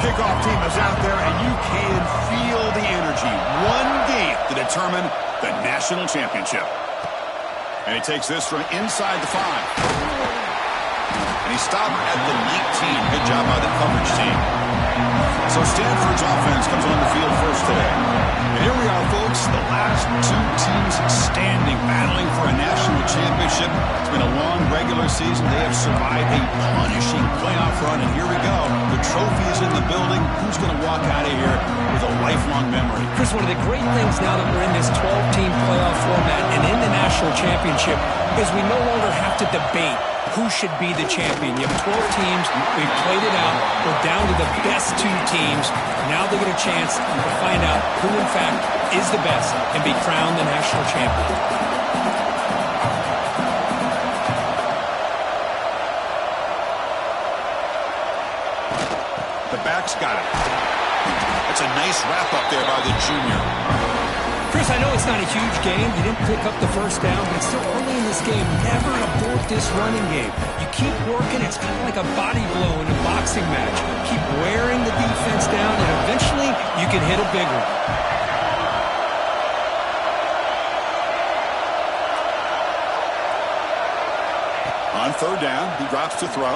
kickoff team is out there, and you can feel the energy. One game to determine the national championship. And he takes this from inside the 5. And he stopped at the 19. Good job by the coverage team. So Stanford's offense comes on the field first today. And here we are, folks, the last 2 teams standing, battling for a national championship. It's been a long regular season. They have survived a punishing playoff run, and here we go. The trophy is in the building. Who's going to walk out of here with a lifelong memory? Chris, one of the great things now that we're in this 12-team playoff format and in the national championship is we no longer have to debate who should be the champion. You have 12 teams. We've played it out. We're down to the best 2 teams. Now they get a chance to find out who, in fact, is the best and be crowned the national champion. The back's got it. That's a nice wrap-up there by the junior. Chris, I know it's not a huge game. You didn't pick up the first down, but it's still early in this game. Never abort this running game. You keep working. It's kind of like a body blow in a boxing match. Keep wearing the defense down, and eventually you can hit a big one. On third down, he drops to throw.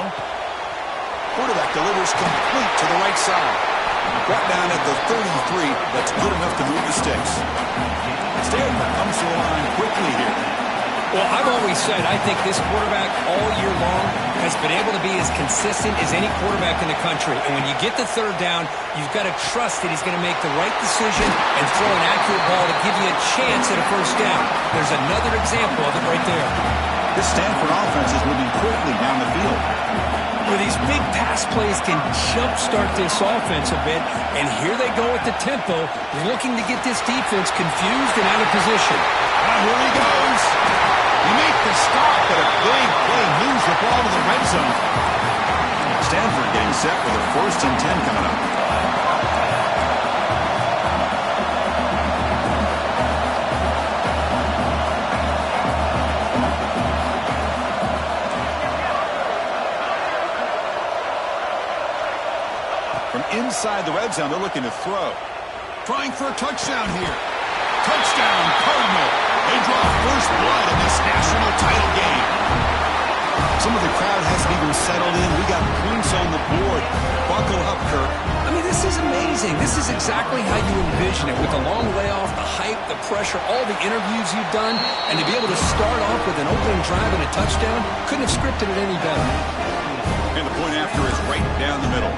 Quarterback delivers complete to the right side. Brought down at the 33. That's good enough to move the sticks. Stanford comes to the line quickly here. Well, I've always said I think this quarterback all year long has been able to be as consistent as any quarterback in the country. And when you get the third down, you've got to trust that he's going to make the right decision and throw an accurate ball to give you a chance at a first down. There's another example of it right there. This Stanford offense is moving quickly down the field. Well, these big pass plays can jumpstart this offense a bit, and here they go at the tempo, looking to get this defense confused and out of position. Here he goes. He makes the stop, but a big play moves the ball to the red zone. Stanford getting set for the 1st and 10 coming up. From inside the red zone, they're looking to throw. Trying for a touchdown here. Touchdown, Cardinal. They draw first blood in this national title game. Some of the crowd hasn't even settled in. We got points on the board. Buckle up, Kirk. I mean, this is amazing. This is exactly how you envision it, with the long layoff, the hype, the pressure, all the interviews you've done, and to be able to start off with an opening drive and a touchdown, couldn't have scripted it any better. And the point after is right down the middle.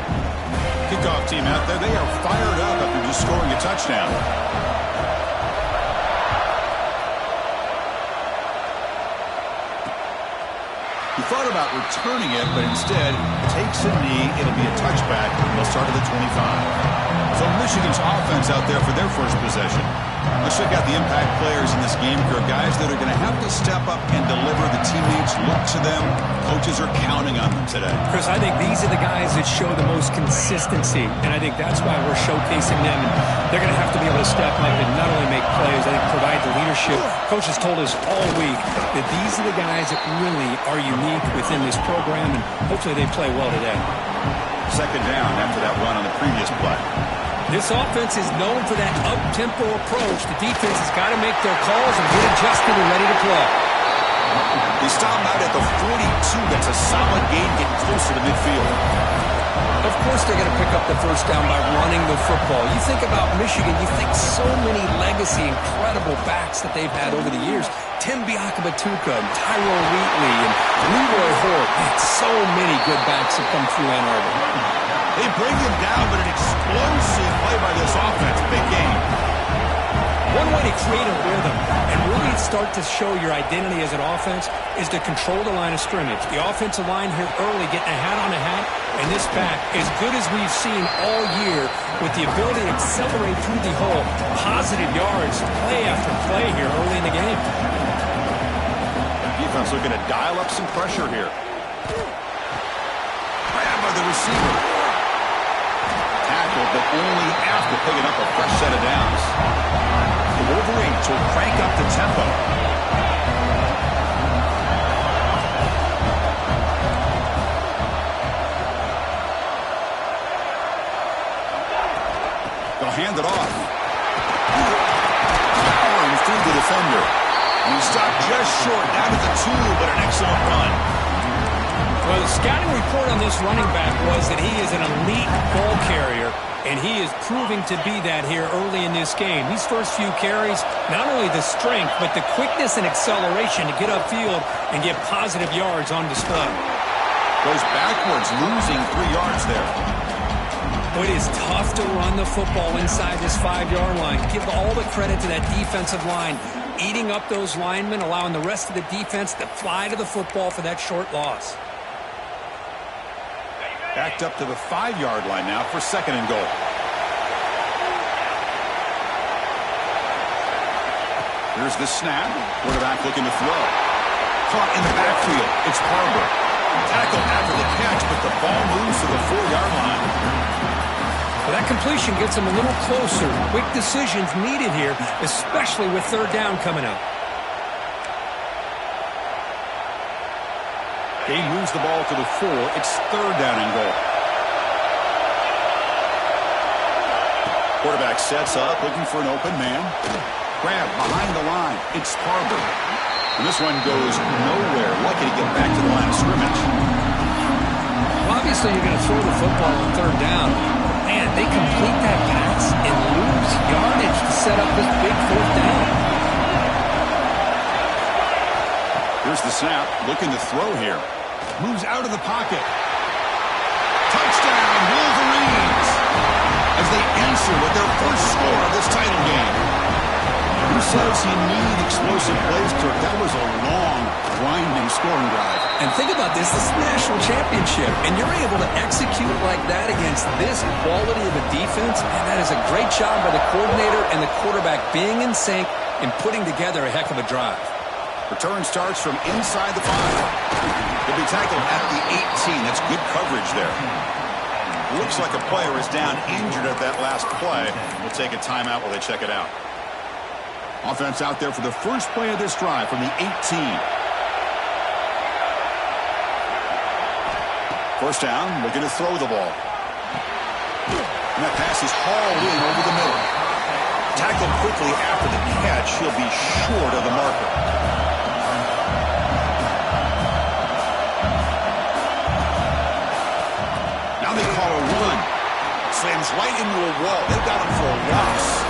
Kickoff team out there, they are fired up after just scoring a touchdown. He thought about returning it, but instead takes a knee. It'll be a touchback. They'll start at the 25. So Michigan's offense out there for their first possession. Let's check out the impact players in this game, Kirk. Guys that are going to have to step up and deliver. The teammates look to them. Coaches are counting on them today. Chris, I think these are the guys that show the most consistency, and I think that's why we're showcasing them. And they're going to have to be able to step up and not only make plays, I think provide the leadership. Coaches told us all week that these are the guys that really are unique within this program, and hopefully they play well today. Second down after that run on the previous play. This offense is known for that up-tempo approach. The defense has got to make their calls and get adjusted and ready to play. They stop him out at the 42. That's a solid gain, getting closer to midfield. Of course they're going to pick up the first down by running the football. You think about Michigan, you think so many legacy, incredible backs that they've had over the years. Tim Biakabatuka, Tyrone Wheatley, and Leroy Hort. Man, so many good backs have come through Ann Arbor. They bring him down, but an explosive play by this offense. Big game. One way to create a rhythm and really start to show your identity as an offense is to control the line of scrimmage. The offensive line here early getting a hat on a hat, and this back, as good as we've seen all year, with the ability to accelerate through the hole, positive yards, play after play here early in the game. Defense looking to dial up some pressure here. Grabbed by the receiver. Tackled, but only after picking up a fresh set of downs. The Wolverines will crank up the tempo. They'll hand it off. Powering through the defender. And he stopped just short, down to the 2, but an excellent run. Well, the scouting report on this running back was that he is an elite ball carrier, and he is proving to be that here early in this game. These first few carries, not only the strength, but the quickness and acceleration to get upfield and get positive yards on display. Goes backwards, losing 3 yards there. It is tough to run the football inside this 5-yard line. Give all the credit to that defensive line, eating up those linemen, allowing the rest of the defense to fly to the football for that short loss. Backed up to the 5-yard line now for 2nd and goal. Here's the snap. Quarterback looking to throw. Caught in the backfield. It's Barber. Tackled after the catch, but the ball moves to the 4-yard line. Well, that completion gets him a little closer. Quick decisions needed here, especially with 3rd down coming up. He moves the ball to the 4. It's 3rd down and goal. Quarterback sets up, looking for an open man. Grab behind the line. It's Barber. And this one goes nowhere. Lucky to get back to the line of scrimmage. Well, obviously, you're going to throw the football on 3rd down. Man, they complete that pass and lose yardage to set up this big 4th down. Here's the snap. Looking to throw here. Moves out of the pocket. Touchdown, Wolverines! As they answer with their first score of this title game. Who says you need explosive plays, Kirk? That was a long, grinding scoring drive. And think about this. This is a national championship, and you're able to execute like that against this quality of a defense, and that is a great job by the coordinator and the quarterback being in sync and putting together a heck of a drive. Return starts from inside the 5. He'll be tackled at the 18. That's good coverage there. Looks like a player is down injured at that last play. We'll take a timeout while they check it out. Offense out there for the first play of this drive from the 18. First down, looking to throw the ball. And that pass is hauled in over the middle. Tackled quickly after the catch. He'll be short of the marker. Now they call a run. Slams right into a wall. They've got him for a loss.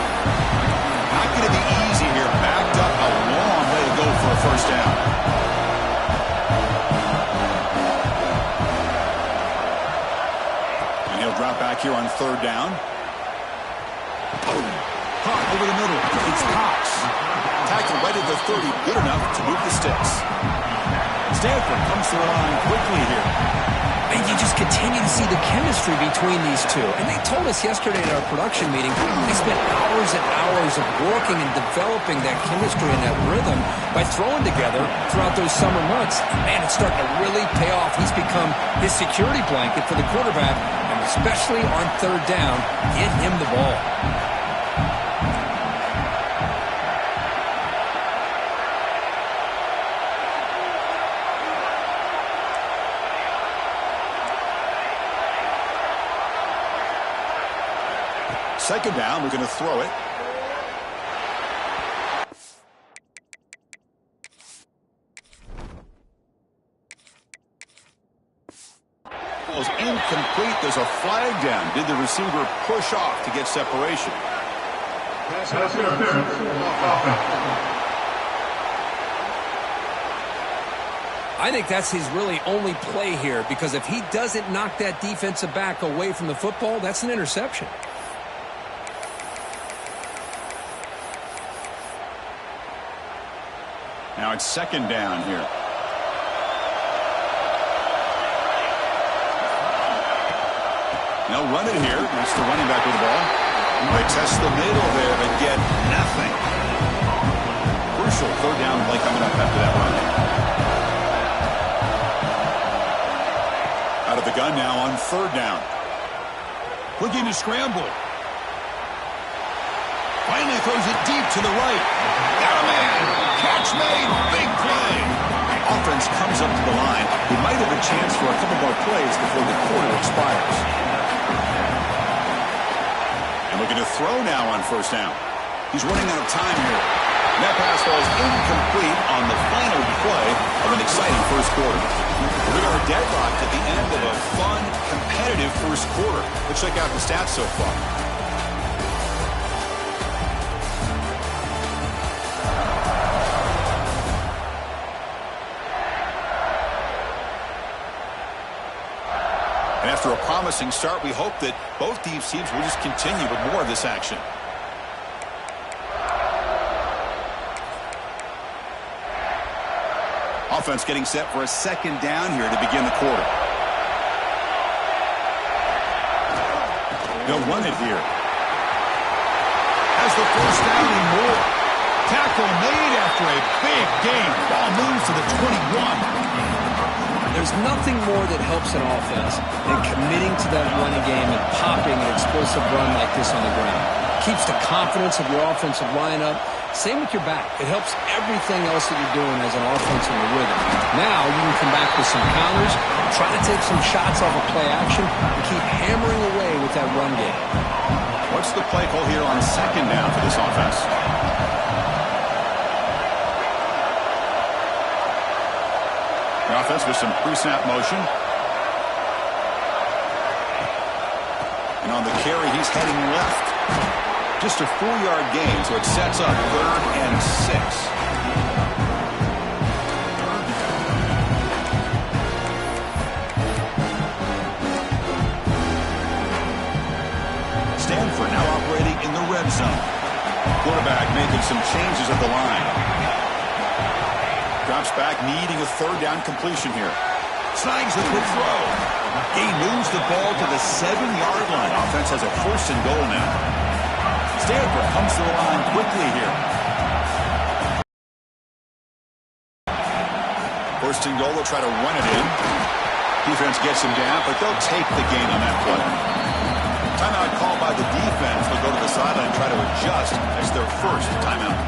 Not going to be easy here. Backed up a long way to go for a first down. And he'll drop back here on 3rd down. Caught over the middle. It's Cox. Tackled right at the 30. Good enough to move the sticks. Stanford comes to the line quickly here. And you just continue to see the chemistry between these two. And they told us yesterday at our production meeting, they spent hours and hours of working and developing that chemistry and that rhythm by throwing together throughout those summer months. Man, it's starting to really pay off. He's become his security blanket for the quarterback, and especially on 3rd down, get him the ball. Second down, we're going to throw it. It was incomplete. There's a flag down. Did the receiver push off to get separation? I think that's his really only play here, because if he doesn't knock that defensive back away from the football, that's an interception. Now it's second down here. They'll run it here. That's the running back with the ball. They test the middle there, but get nothing. Crucial 3rd down play coming up after that run. Out of the gun now on 3rd down. Looking to scramble. Finally throws it deep to the right. Got a man. Catch made. Big play. Offense comes up to the line. He might have a chance for a couple more plays before the quarter expires. And Looking to throw now on first down. He's running out of time here. And that pass falls incomplete on the final play of an exciting first quarter. We are deadlocked at the end of a fun, competitive first quarter. Let's check out the stats so far. And after a promising start, we hope that both these teams will just continue with more of this action. Offense getting set for a second down here to begin the quarter. They'll run it here. Has the first down and more. Tackle made after a big gain. Ball moves to the 21. There's nothing more that helps an offense than committing to that running game and popping an explosive run like this on the ground. Keeps the confidence of your offensive lineup. Same with your back. It helps everything else that you're doing as an offense in the rhythm. Now you can come back with some counters, try to take some shots off of play action, and keep hammering away with that run game. What's the play call here on second down for this offense? The offense with some pre-snap motion. And on the carry, he's heading left. Just a 4-yard gain, so it sets up 3rd and 6. Stanford now operating in the red zone. Quarterback making some changes at the line. Drops back, needing a 3rd down completion here. Snags the quick throw. He moves the ball to the 7-yard line. Offense has a 1st and goal now. Stanford comes to the line quickly here. 1st and goal, they'll try to run it in. Defense gets him down, but they'll take the gain on that play. Timeout called by the defense. They'll go to the sideline and try to adjust as their first timeout.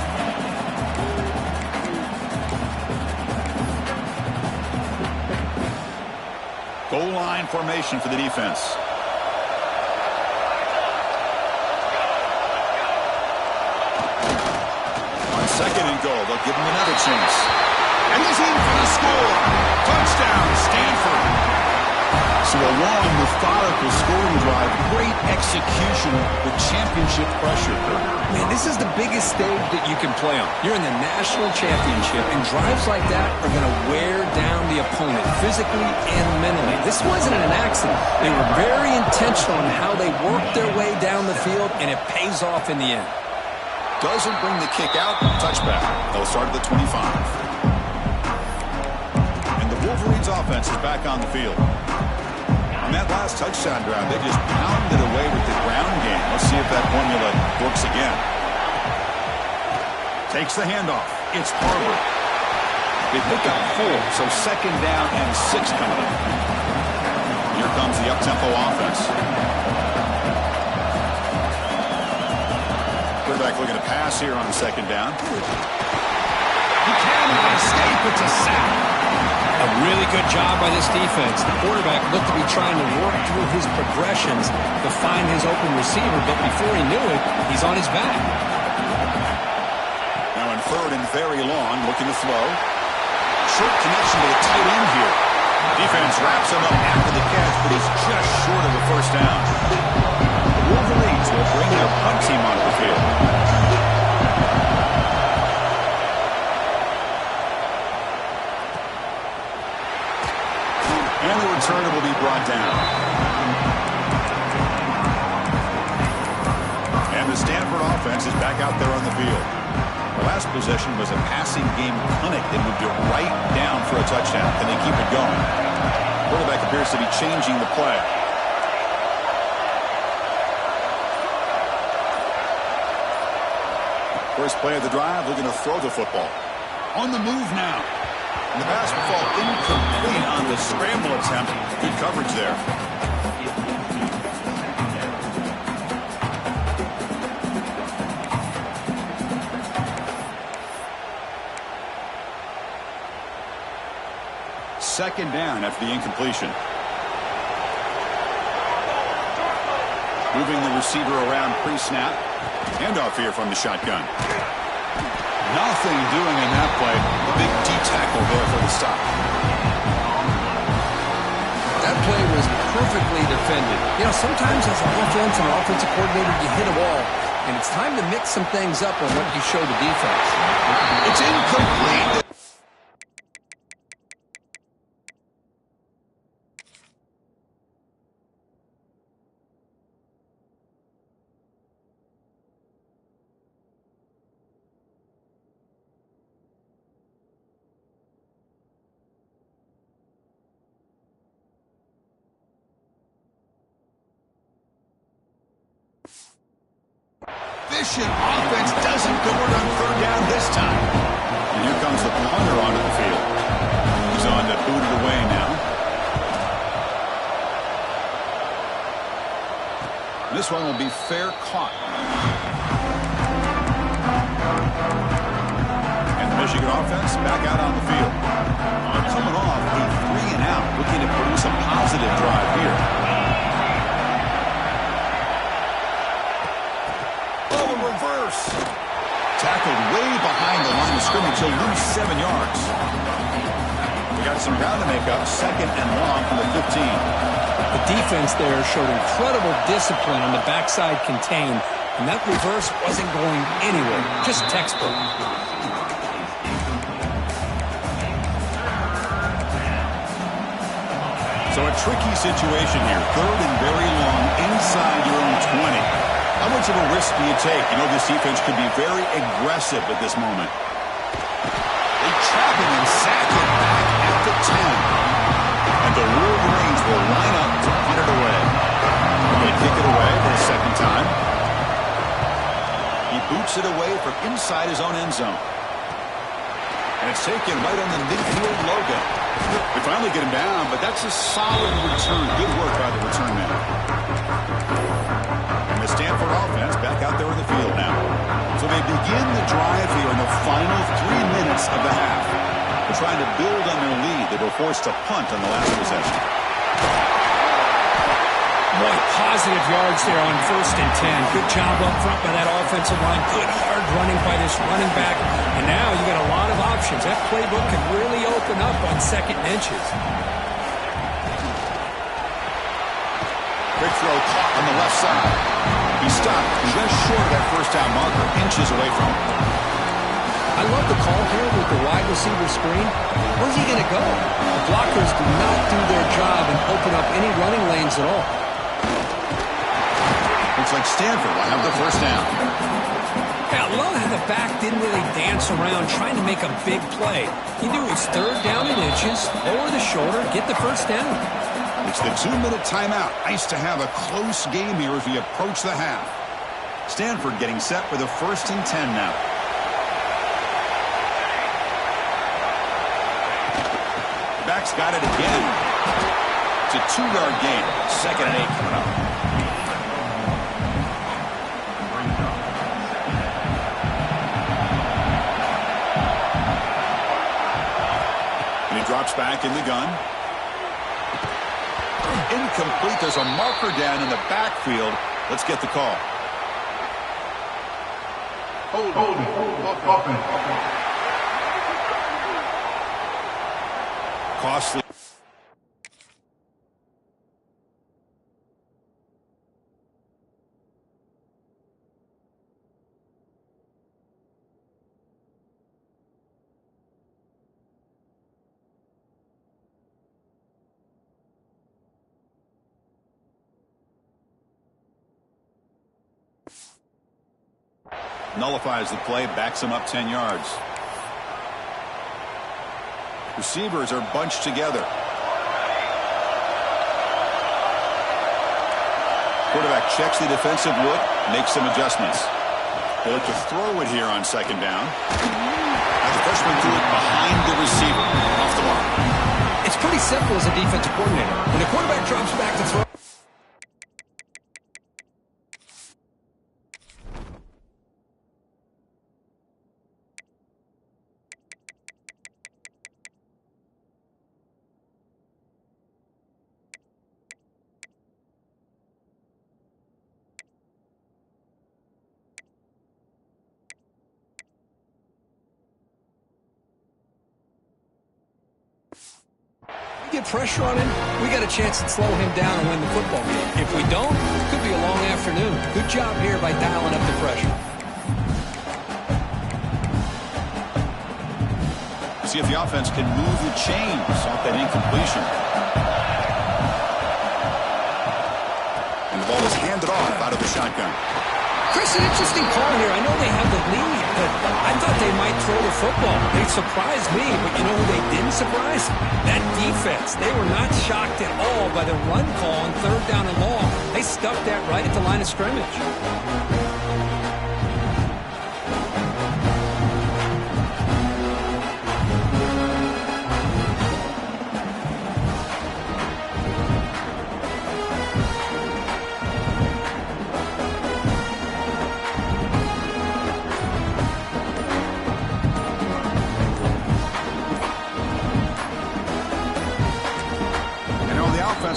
Goal line formation for the defense. On 2nd and goal, they'll give him another chance. And he's in for the score. Touchdown, Stanford. So a long, methodical scoring drive. Great execution with championship pressure. Man, this is the biggest stage that you can play on. You're in the national championship, and drives like that are going to wear down the opponent physically and mentally. This wasn't an accident. They were very intentional in how they worked their way down the field, and it pays off in the end. Doesn't bring the kick out. Touchback. They'll start at the 25. And the Wolverines offense is back on the field. On that last touchdown drive, they just pounded away with the ground game. Let's see if that formula works again. Takes the handoff. It's Harvard. They pick up 4, so 2nd down and 6 coming up. Here comes the up-tempo offense. Quarterback looking to pass here on 2nd down. He cannot escape. It's a sack. A really good job by this defense. The quarterback looked to be trying to work through his progressions to find his open receiver, but before he knew it, he's on his back. Now in 3rd and very long, looking to throw. Short connection to the tight end here. Defense wraps him up after the catch, but he's just short of the 1st down. The Wolverines will bring their punt team onto the field. And the returner will be brought down. And the Stanford offense is back out there on the field. The last possession was a passing game clinic. They moved it right down for a touchdown. Can they keep it going? Quarterback appears to be changing the play. First play of the drive, looking to throw the football. On the move now. And the pass will fall incomplete on the scramble attempt. Good coverage there. Second down after the incompletion. Moving the receiver around pre-snap. Handoff here from the shotgun. Nothing doing in that play. A big D-tackle there for the stop. That play was perfectly defended. You know, sometimes as an offense and an offensive coordinator, you hit a wall, and it's time to mix some things up on what you show the defense. It's incomplete. Efficient offense doesn't convert on third down this time. And here comes the punter onto the field. He's on to boot it away now. This one will be fair caught. And the Michigan offense back out on the field. Coming off a 3-and-out, looking to produce a positive drive here. Tackled way behind the line of scrimmage. He'll lose 7 yards. We got some ground to make up. 2nd and long from the 15. The defense there showed incredible discipline on the backside contain, and that reverse wasn't going anywhere. Just textbook. So a tricky situation here. 3rd and very long inside your own 20. How much of a risk do you take? You know, this defense could be very aggressive at this moment. They trap him and sack him back at the 10. And the Wolverines will line up to punt it away. They kick it away for the 2nd time. He boots it away from inside his own end zone. And it's taken right on the midfield logo. They finally get him down, but that's a solid return. Good work by the return man. The Stanford offense back out there in the field now. So they begin the drive here in the final 3 minutes of the half. They're trying to build on their lead. They were forced to punt on the last possession. Boy, positive yards there on 1st and 10. Good job up front by that offensive line. Good hard running by this running back. And now you got a lot of options. That playbook can really open up on 2nd and inches. Quick throw caught on the left side. He stopped just short of that 1st down marker, inches away from him. I love the call here with the wide receiver screen. Where's he going to go? The blockers do not do their job and open up any running lanes at all. Looks like Stanford will have the 1st down. Yeah, I love how the back didn't really dance around trying to make a big play. He knew it was 3rd down in inches, lower the shoulder, get the 1st down. It's the 2-minute timeout. Nice to have a close game here as we approach the half. Stanford getting set for the 1st and 10 now. Back's got it again. It's a 2-yard gain. 2nd and 8 coming up. And he drops back in the gun. Incomplete. There's a marker down in the backfield. Let's get the call. Hold. Costly. Nullifies the play, backs him up 10 yards. Receivers are bunched together. Quarterback checks the defensive look, makes some adjustments. They look to throw it here on 2nd down. As the freshman threw it behind the receiver, off the mark. It's pretty simple as a defensive coordinator. When the quarterback drops back to throw, get pressure on him, we got a chance to slow him down and win the football game. If we don't, it could be a long afternoon. Good job here by dialing up the pressure. See if the offense can move the chains off that incompletion. And the ball is handed off out of the shotgun. Chris, an interesting call here. I know they have the lead, but I thought they might throw the football. They surprised me, but you know who they didn't surprise? That defense. They were not shocked at all by the run call on 3rd down and long. They stuck that right at the line of scrimmage.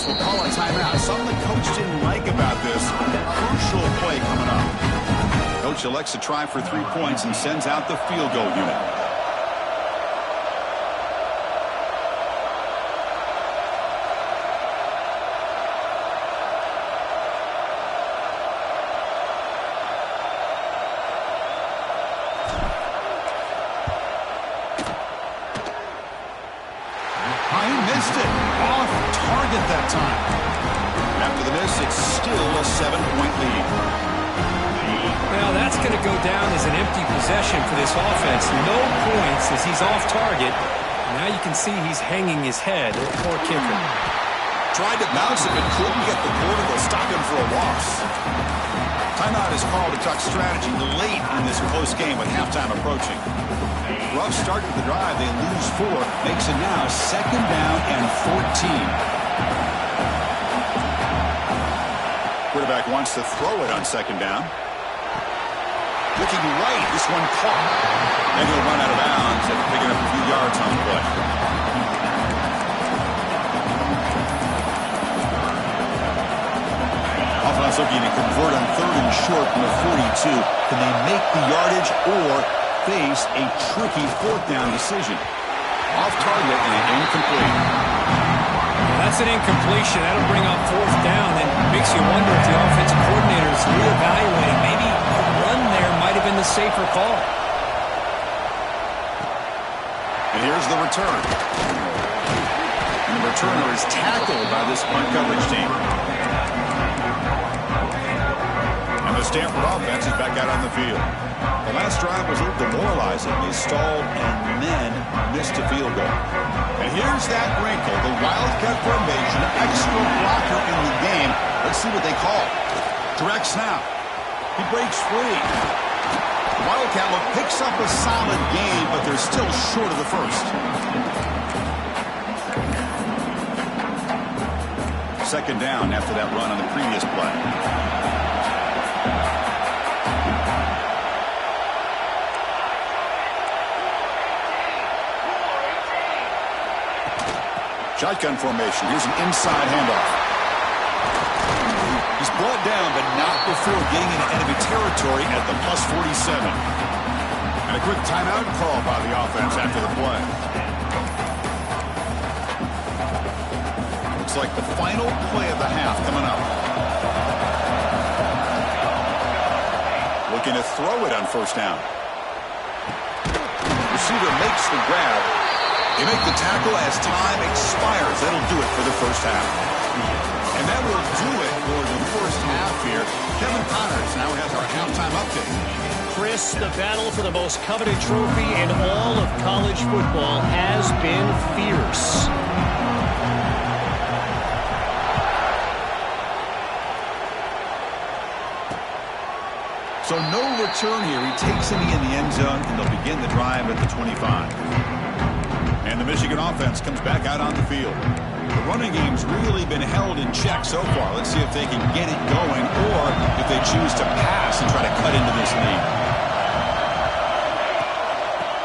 Will call a timeout. Something the coach didn't like about this. Crucial play coming up. Coach elects to try for 3 points and sends out the field goal unit. He missed it. Off target that time. After the miss, it's still a 7-point lead. Well, that's going to go down as an empty possession for this offense. No points as he's off target. Now you can see he's hanging his head. Poor kicker. Tried to bounce it, but couldn't get the quarter to stop him for a loss. Timeout is called to talk strategy late in this close game with halftime approaching. Rough start to the drive. They lose 4. Makes it now 2nd down and 14. Quarterback wants to throw it on 2nd down. Looking right. This one caught. And he'll run out of bounds after picking up a few yards on the play. Offense looking to convert on 3rd and short from the 42. Can they make the yardage or face a tricky 4th down decision? Off target and incomplete. That's an incompletion. That'll bring up 4th down and makes you wonder if the offensive coordinator is reevaluating. Maybe a run there might have been the safer call. And here's the return. And the returner is tackled by this punt coverage team. And the Stanford offense is back out on the field. The last drive was a little demoralizing. They stalled and then missed a field goal. And here's that wrinkle, the Wildcat formation, extra blocker in the game. Let's see what they call. Direct snap. He breaks free. The Wildcat look picks up a solid game, but they're still short of the first. 2nd down after that run on the previous play. Shotgun formation. Here's an inside handoff. He's brought down, but not before getting into enemy territory at the +47. And a quick timeout call by the offense after the play. Looks like the final play of the half coming up. Looking to throw it on 1st down. Receiver makes the grab. They make the tackle as time expires. That'll do it for the first half. And that will do it for the first half here. Kevin Connors now has our halftime update. Chris, the battle for the most coveted trophy in all of college football has been fierce. So no return here. He takes it in the end zone, and they'll begin the drive at the 25. And the Michigan offense comes back out on the field. The running game's really been held in check so far. Let's see if they can get it going or if they choose to pass and try to cut into this lead.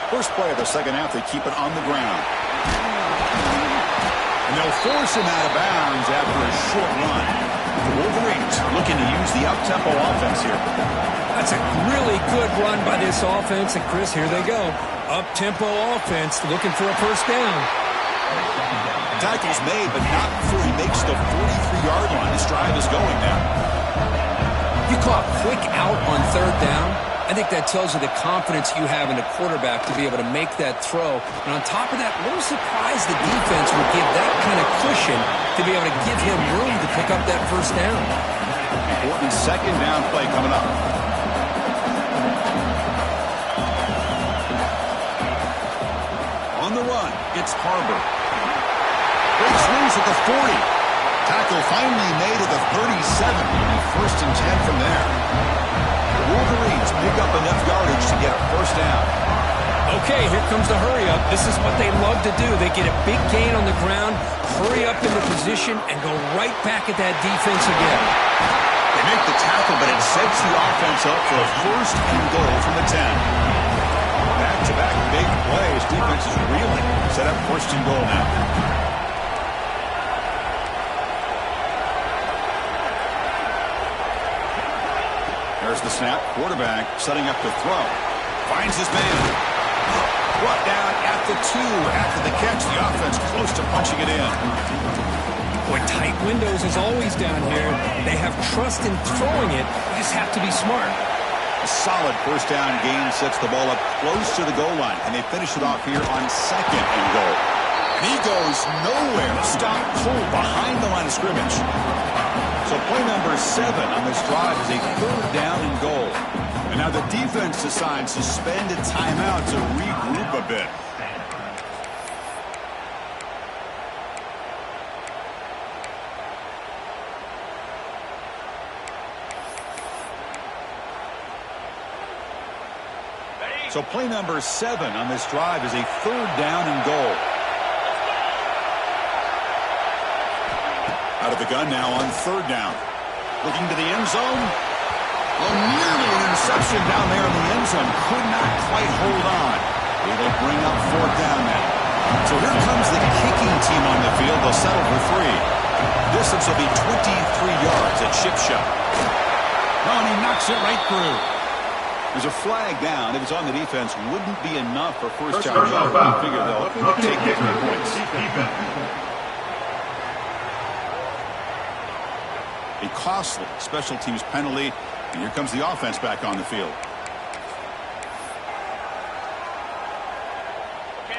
First play of the second half, they keep it on the ground. And they'll force him out of bounds after a short run. The Wolverines looking to use the up-tempo offense here. That's a really good run by this offense. And, Chris, here they go. Up-tempo offense looking for a first down. tackle's made, but not before he makes the 43-yard line. This drive is going now. You call a quick out on third down. I think that tells you the confidence you have in a quarterback to be able to make that throw. And on top of that, a little surprised the defense would give that kind of cushion to be able to give him room to pick up that first down. Important second down play coming up. On the run, it's Harbor. Breaks loose at the 40. Tackle finally made at the 37. First and 10 from there. The Wolverines pick up enough yardage to get a first down. Okay, here comes the hurry up. This is what they love to do. They get a big gain on the ground, hurry up into position, and go right back at that defense again. They make the tackle, but it sets the offense up for a first and goal from the 10. Back-to-back big plays. Defense is reeling. Set up first and goal now. There's the snap. Quarterback setting up to throw. Finds his man. Brought down at the 2. After the catch, the offense close to punching it in. Boy, tight windows is always down here. They have trust in throwing it. You just have to be smart. A solid first down gain sets the ball up close to the goal line, and they finish it off here on second and goal. And he goes nowhere. Stop cold behind the line of scrimmage. So play number 7 on this drive is a third down and goal. And now the defense decides to spend a timeout to regroup a bit. So play number 7 on this drive is a third down and goal. Out of the gun now on third down. Looking to the end zone. Oh, nearly an interception down there in the end zone. Could not quite hold on. They will bring up fourth down now. So here comes the kicking team on the field. They'll settle for 3. Distance will be 23 yards at chip shot. Oh, and he knocks it right through. There's a flag down. If it's on the defense, wouldn't be enough for first down. I figure they'll take the 3 points. A costly special teams penalty. And here comes the offense back on the field.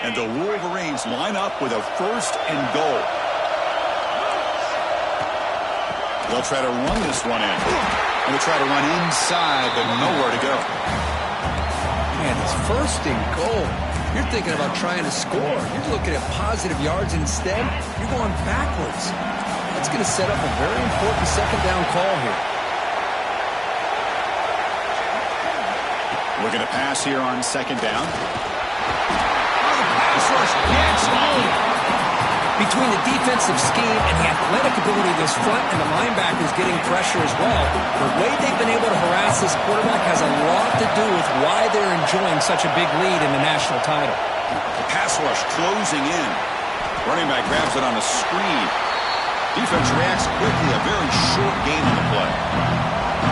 And the Wolverines line up with a first and goal. They'll try to run this one in. And they'll try to run inside, but nowhere to go. Man, it's first and goal. You're thinking about trying to score. You're looking at positive yards instead. You're going backwards. That's going to set up a very important second down call here. We're going to pass here on second down. Oh, the pass rush gets home. Between the defensive scheme and the athletic ability of this front and the linebackers getting pressure as well, the way they've been able to harass this quarterback has a lot to do with why they're enjoying such a big lead in the national title. The pass rush closing in. Running back grabs it on a screen. Defense reacts quickly, a very short gain on the play.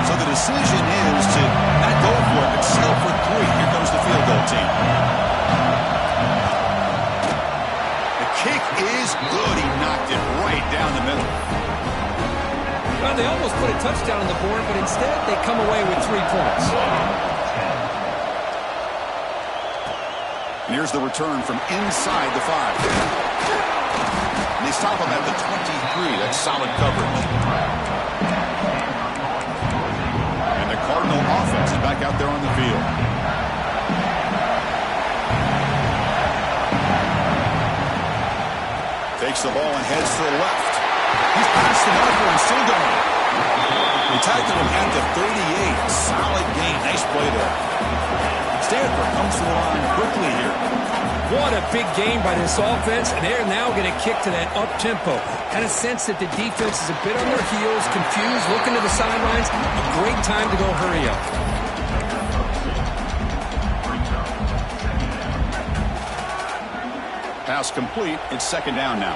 So the decision is to not go for it, but settle for 3. Here comes the field goal team. The kick is good. He knocked it right down the middle. Well, they almost put a touchdown on the board, but instead they come away with 3 points. And here's the return from inside the 5. And they stop him at the 23. That's solid coverage. And the Cardinal offense is back out there on the field. Takes the ball and heads to the left. He's past the marker and still going. They tackled him at the 38. Solid gain. Nice play there. Stanford comes to the line quickly here. What a big game by this offense, and they're now going to kick to that up-tempo. Kind of sense that the defense is a bit on their heels, confused, looking to the sidelines. A great time to go hurry up. Pass complete. It's second down now.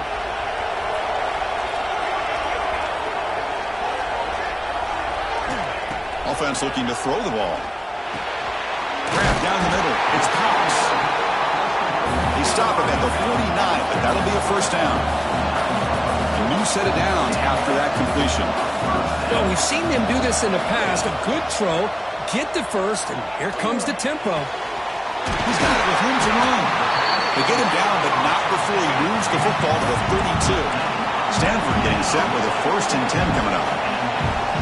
Offense looking to throw the ball. Grab down the middle. It's Cox. They stop him at the 49, but that'll be a first down. A new set of downs after that completion. Well, we've seen them do this in the past. A good throw, get the first, and here comes the tempo. He's got it with room to run. They get him down, but not before he moves the football to the 32. Stanford getting set with a 1st and 10 coming up.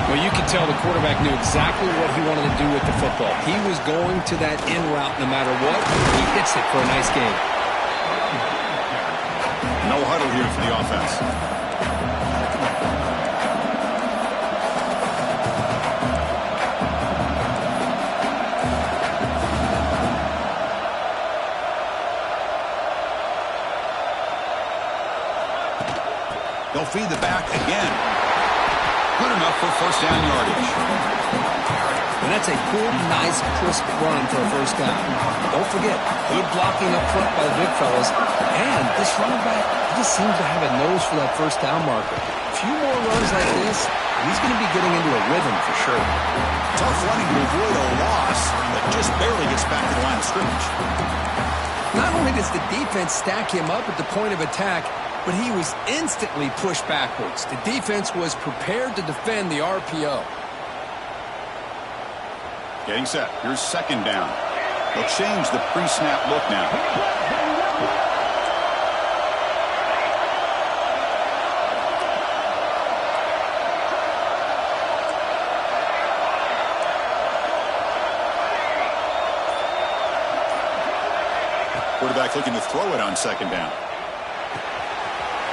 Well, you can tell the quarterback knew exactly what he wanted to do with the football. He was going to that in route no matter what. He hits it for a nice gain. No huddle here for the offense. They'll feed the back again. Good enough for first down yardage. And that's a good, nice, crisp run for a first down. Don't forget, good blocking up front by the big fellas. And this running back just seems to have a nose for that first down marker. A few more runs like this, he's going to be getting into a rhythm for sure. Tough running to avoid a loss, but just barely gets back to the line of scrimmage. Not only does the defense stack him up at the point of attack, but he was instantly pushed backwards. The defense was prepared to defend the RPO. Getting set. Here's second down. They'll change the pre-snap look now. Quarterback looking to throw it on second down.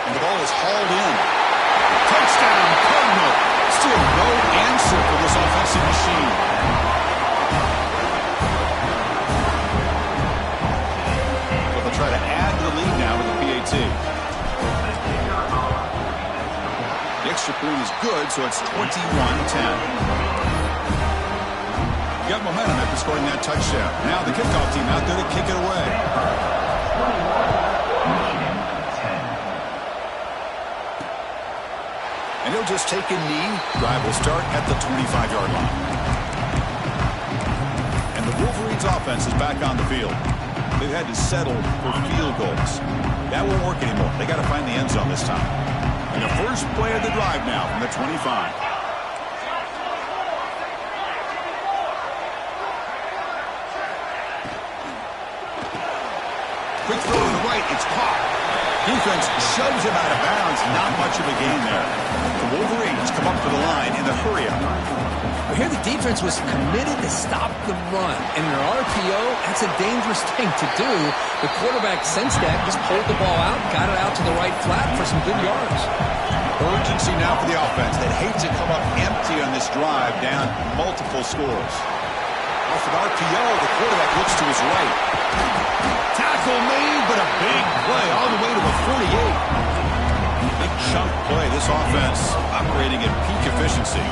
And the ball is hauled in. Touchdown, Cardinal. Still no answer for this offensive machine. But they'll try to add to the lead now with the PAT. The extra point is good, so it's 21-10. Got momentum after scoring that touchdown. Now the kickoff team out there to kick it away. And he'll just take a knee. Drive will start at the 25-yard line. And the Wolverines' offense is back on the field. They've had to settle for field goals. That won't work anymore. They got to find the end zone this time. And the first play of the drive now from the 25. Quick throw to the right. It's caught. Defense shoves him out of bounds. Not much of a gain there. The Wolverines come up to the line in the hurry-up. Well, here the defense was committed to stop the run. And in an RPO, that's a dangerous thing to do. The quarterback sensed that, just pulled the ball out, got it out to the right flat for some good yards. Urgency now for the offense that hates to come up empty on this drive, down multiple scores. Off an RPO, the quarterback looks to his right. Tackle made, but a big play all the way to the 48. Big chunk play. This offense operating at peak efficiency.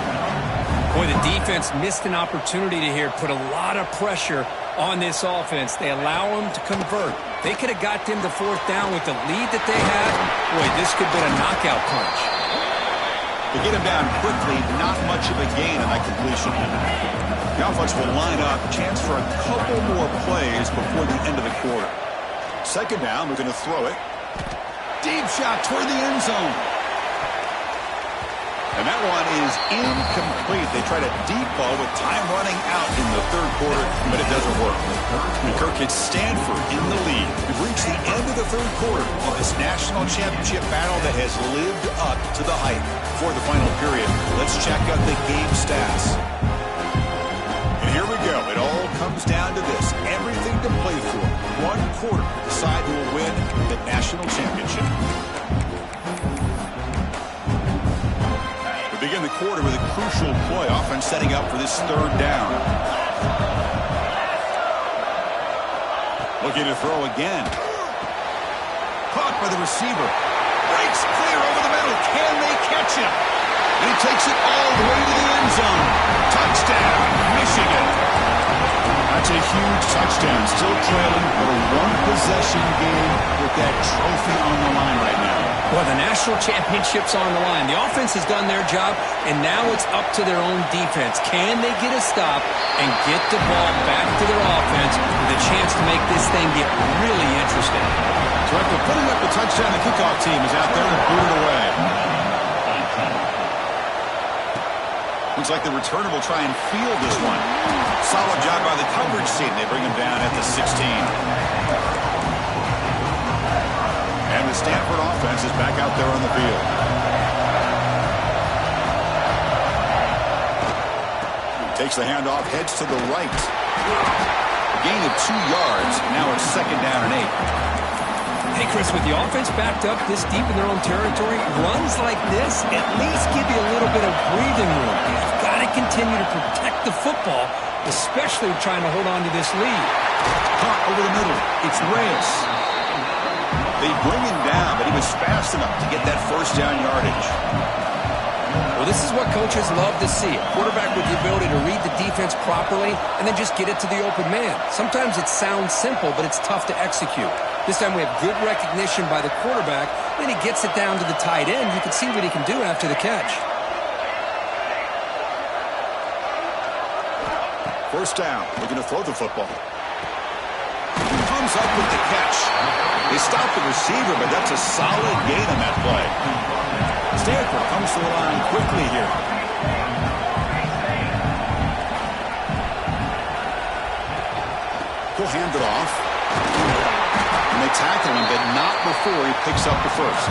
Boy, the defense missed an opportunity to here put a lot of pressure on this offense. They allow them to convert. They could have got them to fourth down with the lead that they had. Boy, this could have been a knockout punch. To get him down quickly, not much of a gain on that completion. The offense will line up, chance for a couple more plays before the end of the quarter. Second down, we're going to throw it. Deep shot toward the end zone. And that one is incomplete. They tried a deep ball with time running out in the third quarter, but it doesn't work. And Kirk hits Stanford in the lead. We've reached the end of the third quarter of this national championship battle that has lived up to the hype. For the final period, let's check out the game stats. And here we go. It all comes down to this. Everything to play for. One quarter to decide who will win the national championship. We begin the quarter with a crucial play. Offense setting up for this third down. Looking to throw again. Caught by the receiver. Breaks clear over the middle. Can they catch him? And he takes it all the way to the end zone. Touchdown, Michigan. That's a huge touchdown. Still trailing, but a one-possession game with that trophy on the line right now. Well, the national championship's on the line. The offense has done their job, and now it's up to their own defense. Can they get a stop and get the ball back to their offense with a chance to make this thing get really interesting? So after putting up the touchdown, the kickoff team is out there and booted away. Looks like the returner will try and field this one. Solid job by the coverage team. They bring him down at the 16. And the Stanford offense is back out there on the field. Takes the handoff, heads to the right. A gain of 2 yards. Now it's 2nd down and 8. Hey, Chris, with the offense backed up this deep in their own territory, runs like this at least give you a little bit of breathing room. You've got to continue to protect the football, especially trying to hold on to this lead. Caught over the middle. It's Reyes. They bring him down, but he was fast enough to get that 1st down yardage. Well, this is what coaches love to see. A quarterback with the ability to read the defense properly and then just get it to the open man. Sometimes it sounds simple, but it's tough to execute. This time we have good recognition by the quarterback. Then he gets it down to the tight end. You can see what he can do after the catch. 1st down. Looking to throw the football. Comes up with the catch. They stop the receiver, but that's a solid gain on that play. Stanford comes to the line quickly here. He'll hand it off. And they tackle him, but not before he picks up the 1st.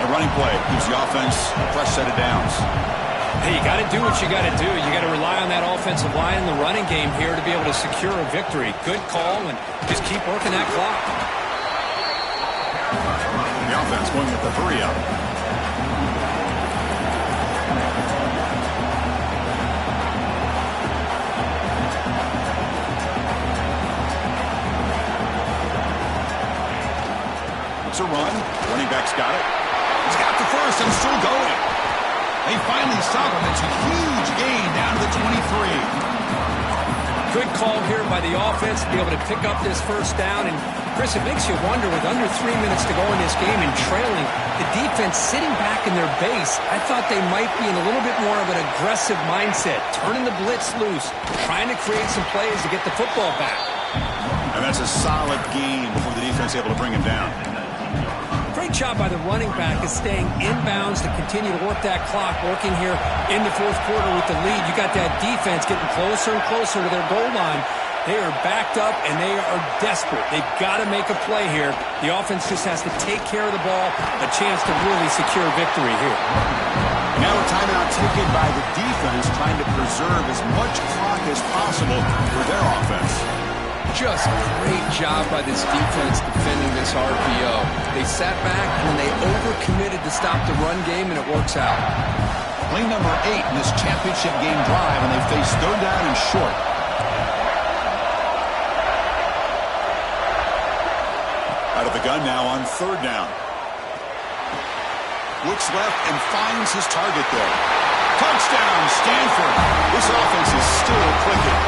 A running play gives the offense a fresh set of downs. Hey, you got to do what you got to do. You got to rely on that offensive line in the running game here to be able to secure a victory. Good call, and just keep working that clock. The offense going with the hurry up. It's a run. Running back's got it. He's got the 1st and still going. They finally stop him. It's a huge gain down to the 23. Good call here by the offense to be able to pick up this 1st down. And, Chris, it makes you wonder, with under 3 minutes to go in this game and trailing, the defense sitting back in their base, I thought they might be in a little bit more of an aggressive mindset, turning the blitz loose, trying to create some plays to get the football back. And that's a solid gain before the defense able to bring him down. Great job by the running back is staying inbounds to continue to work that clock, working here in the 4th quarter with the lead. You got that defense getting closer and closer to their goal line. They are backed up, and they are desperate. They've got to make a play here. The offense just has to take care of the ball, a chance to really secure victory here. Now a timeout taken by the defense, trying to preserve as much clock as possible for their offense. Just great job by this defense defending this RPO. They sat back and they overcommitted to stop the run game, and it works out. Play number 8 in this championship game drive, and they face 3rd down and short. Out of the gun now on 3rd down. Looks left and finds his target there. Touchdown, Stanford. This offense is still clicking.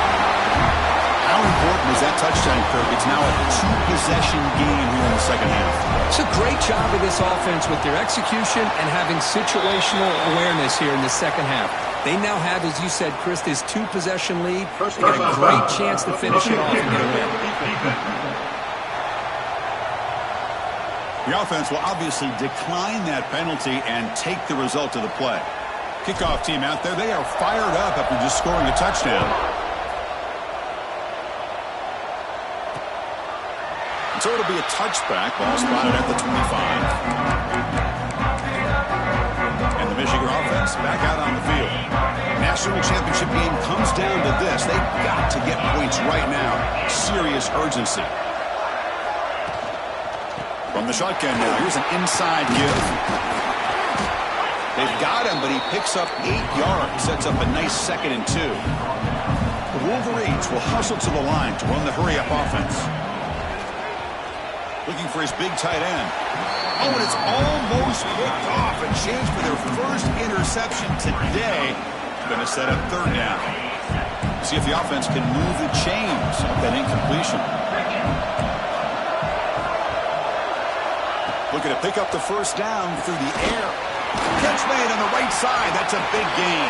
How important is that touchdown, Kirk? It's now a 2-possession game here in the 2nd half. It's a great job of this offense with their execution and having situational awareness here in the 2nd half. They now have, as you said, Chris, this 2-possession lead. They got a great chance to finish it off and get a win. The offense will obviously decline that penalty and take the result of the play. Kickoff team out there, they are fired up after just scoring a touchdown. So it'll be a touchback. Ball spotted at the 25. And the Michigan offense back out on the field. National championship game comes down to this. They've got to get points right now. Serious urgency. From the shotgun now, here's an inside give. They've got him, but he picks up 8 yards. Sets up a nice 2nd and 2. The Wolverines will hustle to the line to run the hurry-up offense. Looking for his big tight end. Oh, and it's almost picked off. A chance for their 1st interception today. Going to set up 3rd down. See if the offense can move the chains of that incompletion. Looking to pick up the first down through the air. Catch made on the right side. That's a big gain.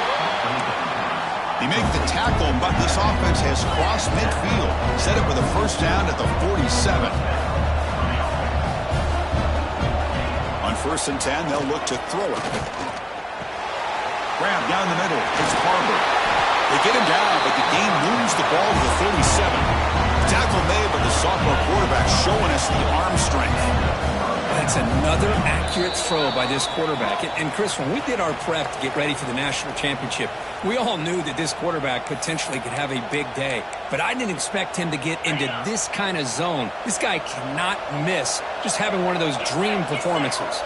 He makes the tackle, but this offense has crossed midfield. Set up with a first down at the 47. On 1st and 10, they'll look to throw it. Grab down the middle. It's Harbor. They get him down, but the game moves the ball to the 37. Tackle made, but the sophomore quarterback showing us the arm strength. That's another accurate throw by this quarterback. And Chris, when we did our prep to get ready for the national championship, we all knew that this quarterback potentially could have a big day. But I didn't expect him to get into this kind of zone. This guy cannot miss just having one of those dream performances.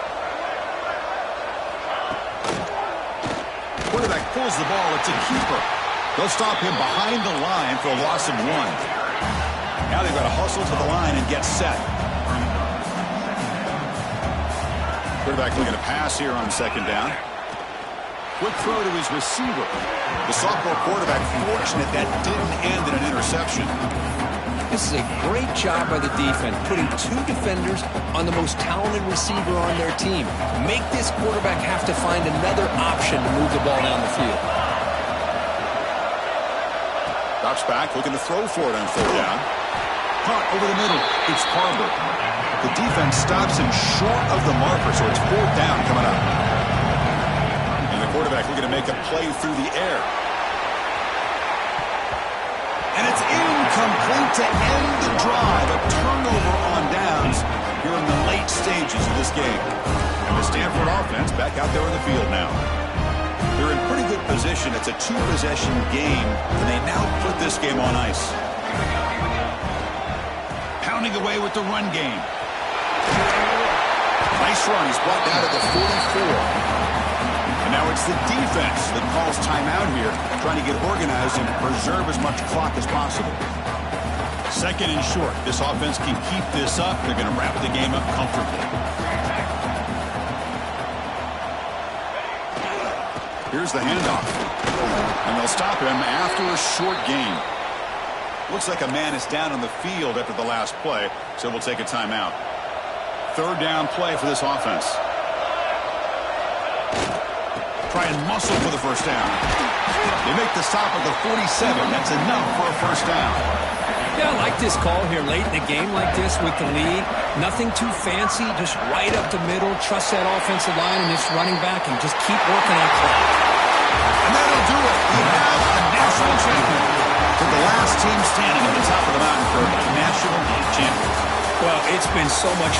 Quarterback pulls the ball. It's a keeper. They'll stop him behind the line for a loss of 1. Now they've got to hustle to the line and get set. Quarterback looking to pass here on 2nd down. Quick throw to his receiver. The sophomore quarterback fortunate that didn't end in an interception. This is a great job by the defense, putting 2 defenders on the most talented receiver on their team. Make this quarterback have to find another option to move the ball down the field. Drops back, looking to throw for it on 3rd down. Caught over the middle. It's Harbor. The defense stops him short of the marker, so it's 4th down coming up. And the quarterback looking to make a play through the air. And it's incomplete to end the drive. A turnover on downs here in the late stages of this game. And the Stanford offense back out there in the field now. They're in pretty good position. It's a 2-possession game, and they now put this game on ice. Pounding away with the run game. Nice run. He's brought down to the 44. And now it's the defense that calls timeout here, trying to get organized and preserve as much clock as possible. 2nd and short. This offense can keep this up. They're going to wrap the game up comfortably. Here's the handoff. And they'll stop him after a short gain. Looks like a man is down on the field after the last play, so we'll take a timeout. 3rd down play for this offense. Try and muscle for the first down. They make the stop at the 47. That's enough for a first down. Yeah, I like this call here late in a game like this with the lead. Nothing too fancy, just right up the middle. Trust that offensive line and this running back and just keep working on clock. And that'll do it. We have a national champion. To the last team standing at the top of the mountain for national champions. Well, it's been so much